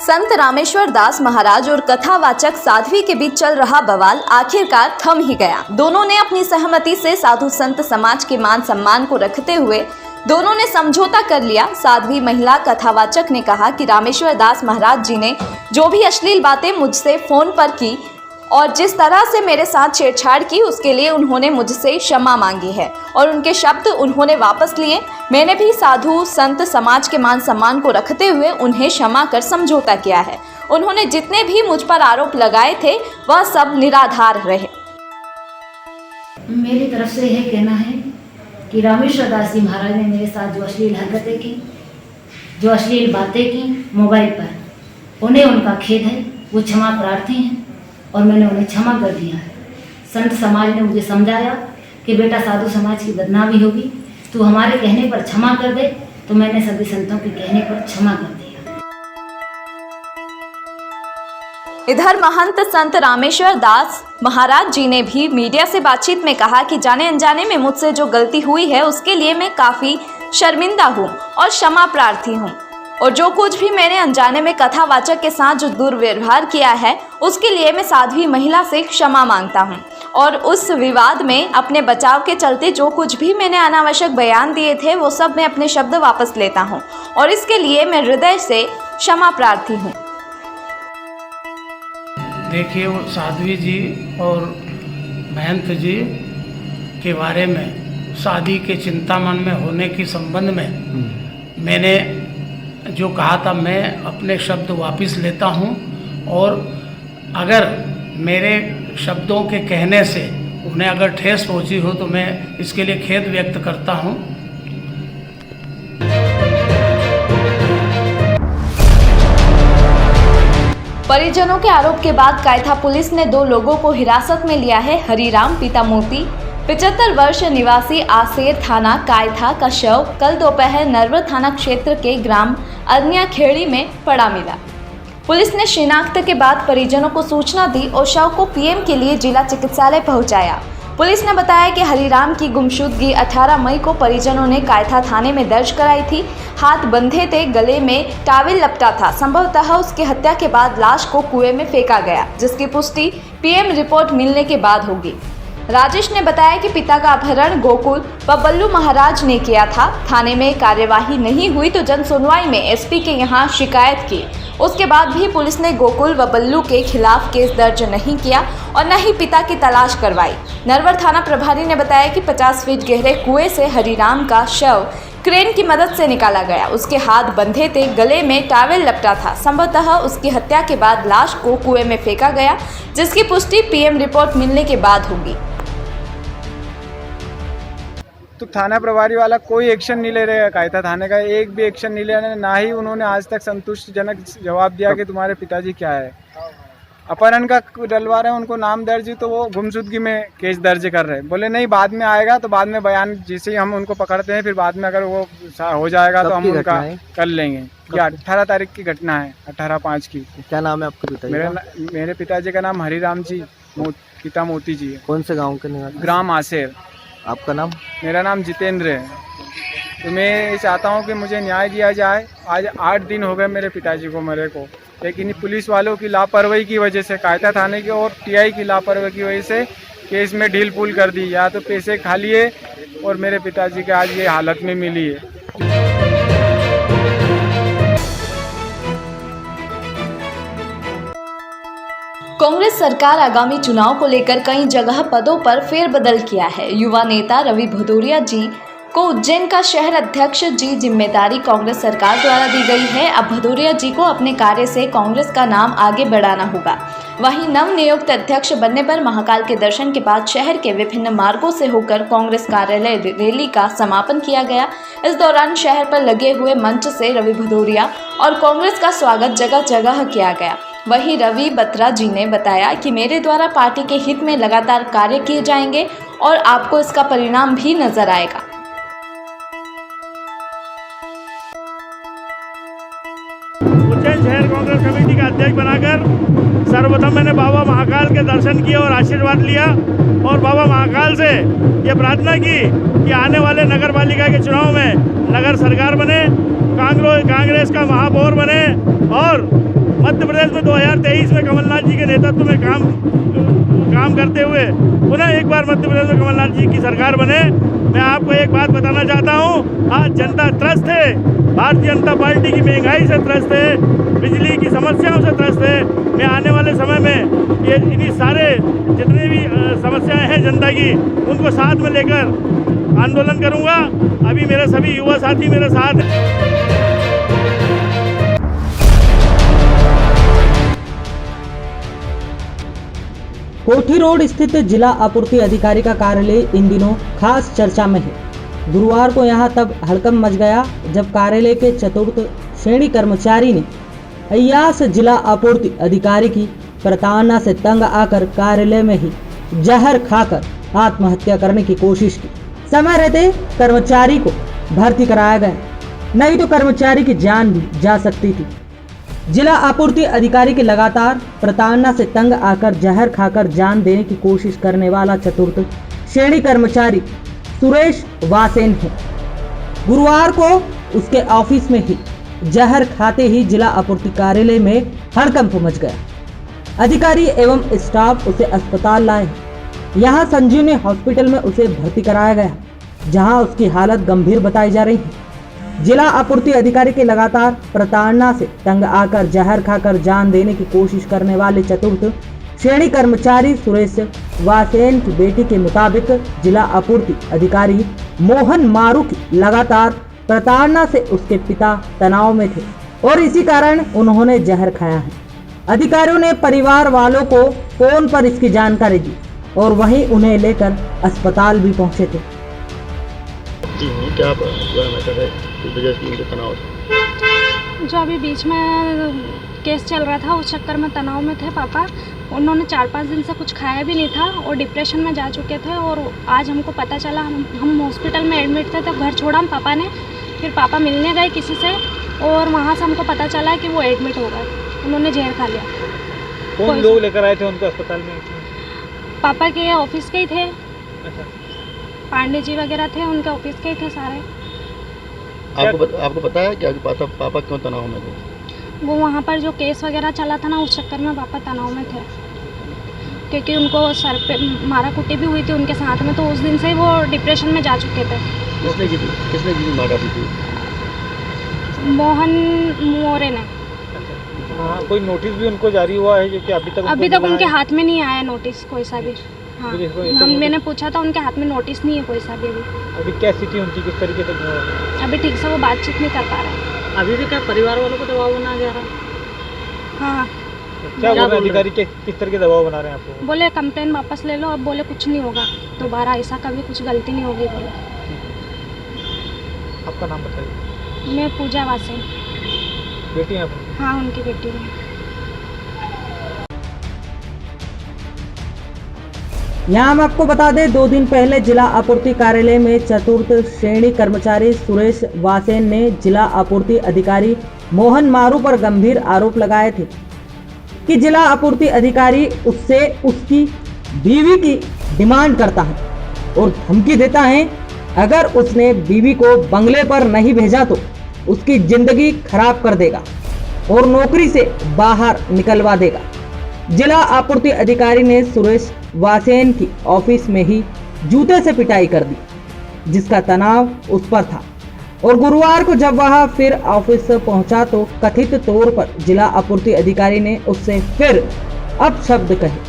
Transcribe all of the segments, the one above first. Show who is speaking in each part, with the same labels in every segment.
Speaker 1: संत रामेश्वर दास महाराज और कथावाचक साध्वी के बीच चल रहा बवाल आखिरकार थम ही गया। दोनों ने अपनी सहमति से साधु संत समाज के मान सम्मान को रखते हुए दोनों ने समझौता कर लिया। साध्वी महिला कथावाचक ने कहा कि रामेश्वर दास महाराज जी ने जो भी अश्लील बातें मुझसे फोन पर की और जिस तरह से मेरे साथ छेड़छाड़ की उसके लिए उन्होंने मुझसे क्षमा मांगी है और उनके शब्द उन्होंने वापस लिए। मैंने भी साधु संत समाज के मान सम्मान को रखते हुए उन्हें क्षमा कर समझौता किया है। उन्होंने जितने भी मुझ पर आरोप लगाए थे वह सब निराधार रहे।
Speaker 2: मेरी तरफ से यह कहना है कि रामेश्वर दास जी महाराज ने मेरे साथ जो अश्लील हरकतें की, जो अश्लील बातें की मोबाइल पर, उन्हें उनका खेद है, वो क्षमा प्रार्थी हैं और मैंने उन्हें क्षमा कर दिया है। संत समाज ने मुझे समझाया कि बेटा साधु समाज की बदनामी होगी, तू हमारे कहने पर क्षमा कर दे, तो मैंने सभी संतों के कहने पर क्षमा कर दिया।
Speaker 1: इधर महंत संत रामेश्वर दास महाराज जी ने भी मीडिया से बातचीत में कहा कि जाने अनजाने में मुझसे जो गलती हुई है उसके लिए मैं काफ़ी शर्मिंदा हूँ और क्षमा प्रार्थी हूँ, और जो कुछ भी मैंने अनजाने में कथावाचक के साथ जो दुर्व्यवहार किया है उसके लिए मैं साध्वी महिला से क्षमा मांगता हूं, और उस विवाद में अपने बचाव के चलते जो कुछ भी मैंने अनावश्यक बयान दिए थे वो सब मैं अपने शब्द वापस लेता हूं और इसके लिए मैं हृदय से क्षमा प्रार्थी हूं।
Speaker 3: देखिए, वो साध्वी जी और महंत जी के बारे में शादी के चिंतामन में होने के संबंध में मैंने जो कहा था मैं अपने शब्द वापस लेता हूं, और अगर मेरे शब्दों के कहने से उन्हें अगर ठेस पहुंची हो तो मैं इसके लिए खेद व्यक्त करता हूं।
Speaker 1: परिजनों के आरोप के बाद कायथा पुलिस ने 2 लोगों को हिरासत में लिया है। हरिराम पिता मोती 75 वर्ष निवासी आसेर थाना कायथा का शव कल दोपहर नरवर थाना क्षेत्र के ग्राम अरनिया खेड़ी में पड़ा मिला। पुलिस ने शिनाख्त के बाद परिजनों को सूचना दी और शव को पीएम के लिए जिला चिकित्सालय पहुंचाया। पुलिस ने बताया कि हरिराम की गुमशुदगी 18 मई को परिजनों ने कायथा थाने में दर्ज कराई थी। हाथ बंधे थे, गले में टॉवेल लपटा था। संभवतः उसकी हत्या के बाद लाश को कुएं में फेंका गया, जिसकी पुष्टि पीएम रिपोर्ट मिलने के बाद होगी। राजेश ने बताया कि पिता का अपहरण गोकुल व बल्लू महाराज ने किया था। थाने में कार्यवाही नहीं हुई तो जन सुनवाई में एसपी के यहाँ शिकायत की। उसके बाद भी पुलिस ने गोकुल व बल्लू के खिलाफ केस दर्ज नहीं किया और न ही पिता की तलाश करवाई। नरवर थाना प्रभारी ने बताया कि 50 फीट गहरे कुएं से हरिराम का शव क्रेन की मदद से निकाला गया। उसके हाथ बंधे थे, गले में टॉवेल लपटा था। संभवतः उसकी हत्या के बाद लाश को कुएं में फेंका गया, जिसकी पुष्टि पीएम रिपोर्ट मिलने के बाद होगी।
Speaker 4: तो थाना प्रभारी वाला कोई एक्शन नहीं ले रहे, कायथा थाने का एक भी एक्शन नहीं ले रहे, ना ही उन्होंने आज तक संतुष्टिजनक जवाब दिया कि तुम्हारे पिताजी क्या है। अपहरण का डलवा रहे हैं, उनको नाम दर्ज, तो वो गुमशुदगी में केस दर्ज कर रहे हैं। बोले नहीं, बाद में आएगा तो बाद में बयान, जैसे ही हम उनको पकड़ते हैं फिर बाद में अगर वो हो जाएगा तो हम उनका कर लेंगे। ये 18 तारीख की घटना है, 18/5 की।
Speaker 5: क्या नाम है आपके पिताजी?
Speaker 4: मेरे पिताजी का नाम हरिराम जी पिता मोती जी है।
Speaker 5: कौन से गाँव के निवासी?
Speaker 4: ग्राम आसेर।
Speaker 5: आपका नाम?
Speaker 4: मेरा नाम जितेंद्र है। तो मैं चाहता हूं कि मुझे न्याय दिया जाए। आज 8 दिन हो गए मेरे पिताजी को मरे को, लेकिन पुलिस वालों की लापरवाही की वजह से, कायथा थाने की और टीआई की लापरवाही की वजह से केस में ढील पुल कर दी। या तो पैसे खा लिए और मेरे पिताजी के आज ये हालत में मिली है।
Speaker 1: कांग्रेस सरकार आगामी चुनाव को लेकर कई जगह पदों पर फेरबदल किया है। युवा नेता रवि भदौरिया जी को उज्जैन का शहर अध्यक्ष जी जिम्मेदारी कांग्रेस सरकार द्वारा दी गई है। अब भदौरिया जी को अपने कार्य से कांग्रेस का नाम आगे बढ़ाना होगा। वहीं नव नियुक्त अध्यक्ष बनने पर महाकाल के दर्शन के बाद शहर के विभिन्न मार्गों से होकर कांग्रेस कार्यालय रैली का समापन किया गया। इस दौरान शहर पर लगे हुए मंच से रवि भदौरिया और कांग्रेस का स्वागत जगह जगह किया गया। वहीं रवि बत्रा जी ने बताया कि मेरे द्वारा पार्टी के हित में लगातार कार्य किए जाएंगे और आपको इसका परिणाम भी नजर आएगा।
Speaker 6: उज्जैन शहर कांग्रेस कमेटी का अध्यक्ष बनाकर सर्वप्रथम मैंने बाबा महाकाल के दर्शन किए और आशीर्वाद लिया, और बाबा महाकाल से ये प्रार्थना की कि आने वाले नगर पालिका के चुनाव में नगर सरकार बने, कांग्रेस का महापौर बने और मध्य प्रदेश में 2023 में कमलनाथ जी के नेतृत्व में काम करते हुए पुनः एक बार मध्य प्रदेश में कमलनाथ जी की सरकार बने। मैं आपको एक बात बताना चाहता हूँ, आज जनता त्रस्त है, भारतीय जनता पार्टी की महंगाई से त्रस्त है, बिजली की समस्याओं से त्रस्त है। मैं आने वाले समय में ये इन्हीं सारे जितने भी समस्याएं हैं जनता की, उनको साथ में लेकर आंदोलन करूंगा। अभी मेरे सभी युवा साथी मेरे साथ हैं।
Speaker 7: कोठी रोड स्थित जिला आपूर्ति अधिकारी का कार्यालय इन दिनों खास चर्चा में है। गुरुवार को यहां तब हड़कंप मच गया जब कार्यालय के चतुर्थ श्रेणी कर्मचारी ने अय्यास जिला आपूर्ति अधिकारी की प्रताड़ना से तंग आकर कार्यालय में ही जहर खाकर आत्महत्या करने की कोशिश की। समय रहते कर्मचारी को भर्ती कराया गया, नहीं तो कर्मचारी की जान भी जा सकती थी। जिला आपूर्ति अधिकारी के लगातार प्रताड़ना से तंग आकर जहर खाकर जान देने की कोशिश करने वाला चतुर्थ श्रेणी कर्मचारी सुरेश वासेन है। गुरुवार को उसके ऑफिस में ही जहर खाते ही जिला आपूर्ति कार्यालय में हड़कंप मच गया। अधिकारी एवं स्टाफ उसे अस्पताल लाए। यहाँ संजीवनी हॉस्पिटल में उसे भर्ती कराया गया, जहां उसकी हालत गंभीर बताई जा रही है। जिला आपूर्ति अधिकारी के लगातार प्रताड़ना से तंग आकर जहर खाकर जान देने की कोशिश करने वाले चतुर्थ श्रेणी कर्मचारी सुरेश वासेन की बेटी के मुताबिक जिला आपूर्ति अधिकारी मोहन मारू की लगातार प्रताड़ना से उसके पिता तनाव में थे और इसी कारण उन्होंने जहर खाया है। अधिकारियों ने परिवार वालों को फोन पर इसकी जानकारी दी और वहीं उन्हें लेकर अस्पताल भी पहुंचे थे।
Speaker 5: जी क्या मैटर है, किस वजह से उनके तनाव था?
Speaker 8: जो अभी बीच में केस चल रहा था उस चक्कर में तनाव में थे पापा। उन्होंने 4-5 दिन से कुछ खाया भी नहीं था और डिप्रेशन में जा चुके थे। और आज हमको पता चला, हम हॉस्पिटल में एडमिट थे तो घर छोड़ा हम पापा ने। फिर पापा मिलने गए किसी से और वहाँ से हमको पता चला कि वो एडमिट हो गए, उन्होंने जहर खा लिया।
Speaker 4: कौन लोग लेकर आए थे उनको अस्पताल में?
Speaker 8: पापा के ऑफिस के ही थे।
Speaker 4: अच्छा,
Speaker 8: पांडे जी वगैरह थे, उनके ऑफिस के ही थे सारे।
Speaker 5: आपको पता है कि पापा क्यों तनाव में थे?
Speaker 8: वो वहाँ पर जो केस वगैरह चला था ना, उस चक्कर में पापा तनाव में थे, क्योंकि उनको सर पे मारा कुटी भी हुई थी उनके साथ में, तो उस दिन से ही वो डिप्रेशन में जा चुके थे।
Speaker 5: किसने की मारा पीटी?
Speaker 8: मोहन मोरे ने।
Speaker 4: हाँ, कोई नोटिस भी उनको जारी हुआ है जो कि अभी तक
Speaker 8: उनके हाथ में नहीं आया नोटिस कोई सा भी। हाँ, मैंने पूछा था, उनके हाथ में नोटिस नहीं है कोई सा भी।
Speaker 4: अभी क्या स्थिति उनकी, किस तरीके से?
Speaker 8: अभी ठीक से वो बातचीत नहीं कर पा रहे।
Speaker 7: अभी भी क्या परिवार वालों को दबाव बनाया जा रहा है?
Speaker 8: हाँ,
Speaker 4: क्या बोल रहे अधिकारी के, किस तरह के दबाव बना रहे हैं आपको?
Speaker 8: बोले कंप्लेन वापस ले लो, अब बोले कुछ नहीं होगा, दोबारा ऐसा कभी कुछ गलती नहीं होगी बोले।
Speaker 4: आपका नाम बताइए।
Speaker 8: मैं पूजा वासेन।
Speaker 4: बेटी है आपकी?
Speaker 8: हाँ, उनकी बेटी है।
Speaker 7: यहाँ हम आपको बता दें, 2 दिन पहले जिला आपूर्ति कार्यालय में चतुर्थ श्रेणी कर्मचारी सुरेश वासेन ने जिला आपूर्ति अधिकारी मोहन मारू पर गंभीर आरोप लगाए थे कि जिला आपूर्ति अधिकारी उससे उसकी बीवी की डिमांड करता है और धमकी देता है, अगर उसने बीवी को बंगले पर नहीं भेजा तो उसकी जिंदगी खराब कर देगा और नौकरी से बाहर निकलवा देगा। जिला आपूर्ति अधिकारी ने सुरेश वासेन की ऑफिस में ही जूते से पिटाई कर दी, जिसका तनाव उस पर था। और गुरुवार को जब वह फिर ऑफिस पहुंचा तो कथित तौर पर जिला आपूर्ति अधिकारी ने उससे फिर अपशब्द कहे,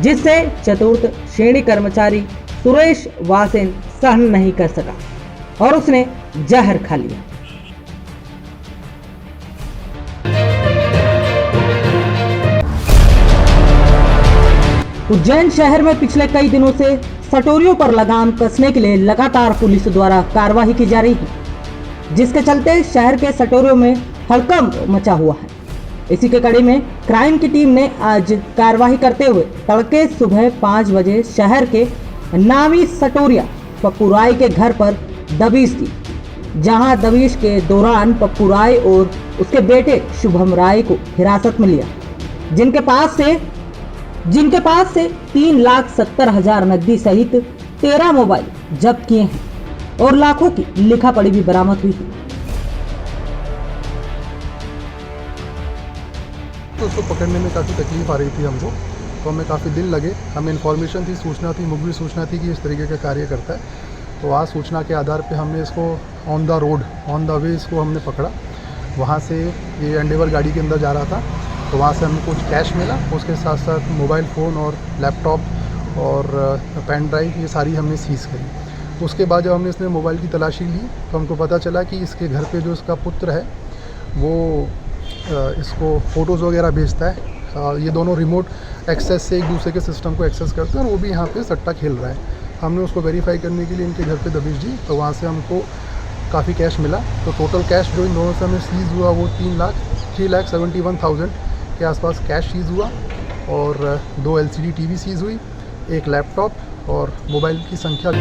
Speaker 7: जिससे चतुर्थ श्रेणी कर्मचारी सुरेश वासेन सहन नहीं कर सका और उसने जहर खा लिया। उज्जैन शहर में पिछले कई दिनों से सटोरियों पर लगाम कसने के लिए लगातार पुलिस द्वारा कार्रवाई की जा रही है, जिसके चलते शहर के सटोरियों में हड़कंप मचा हुआ है। इसी के कड़ी में क्राइम की टीम ने आज कार्रवाई करते हुए तड़के सुबह 5 बजे शहर के नामी सटोरिया पप्पू राय के घर पर दबिश की, जहां दबिश के दौरान पप्पू राय और उसके बेटे शुभम राय को हिरासत में लिया, जिनके पास से 3,70,000 नकदी सहित 13 मोबाइल जब्त किए हैं और लाखों की लिखा पढ़ी भी बरामद हुई है।
Speaker 9: तो उसको पकड़ने में काफ़ी तकलीफ आ रही थी हमको, तो हमें काफ़ी दिन लगे। हमें इन्फॉर्मेशन थी, सूचना थी, मुखबिर सूचना थी कि इस तरीके का कार्य करता है। तो आज सूचना के आधार पे हमने इसको on the road, on the way इसको हमने पकड़ा। वहाँ से ये एंडेवर गाड़ी के अंदर जा रहा था, तो वहाँ से हमें कुछ कैश मिला, उसके साथ साथ मोबाइल फ़ोन और लैपटॉप और पेन ड्राइव ये सारी हमने सीज़ करी। उसके बाद जब हमने इसने मोबाइल की तलाशी ली तो हमको पता चला कि इसके घर पे जो इसका पुत्र है वो इसको फ़ोटोज़ वगैरह भेजता है। ये दोनों रिमोट एक्सेस से एक दूसरे के सिस्टम को एक्सेस करते हैं और वो भी यहाँ पे सट्टा खेल रहा है। हमने उसको वेरीफाई करने के लिए इनके घर पे दबिश दी, तो वहाँ से हमको काफ़ी कैश मिला। तो टोटल कैश जो इन दोनों से हमें सीज़ हुआ वो 3,71,000 के आसपास कैश सीज़ हुआ और 2 LCD TV सीज़ हुई, एक लैपटॉप और मोबाइल की संख्या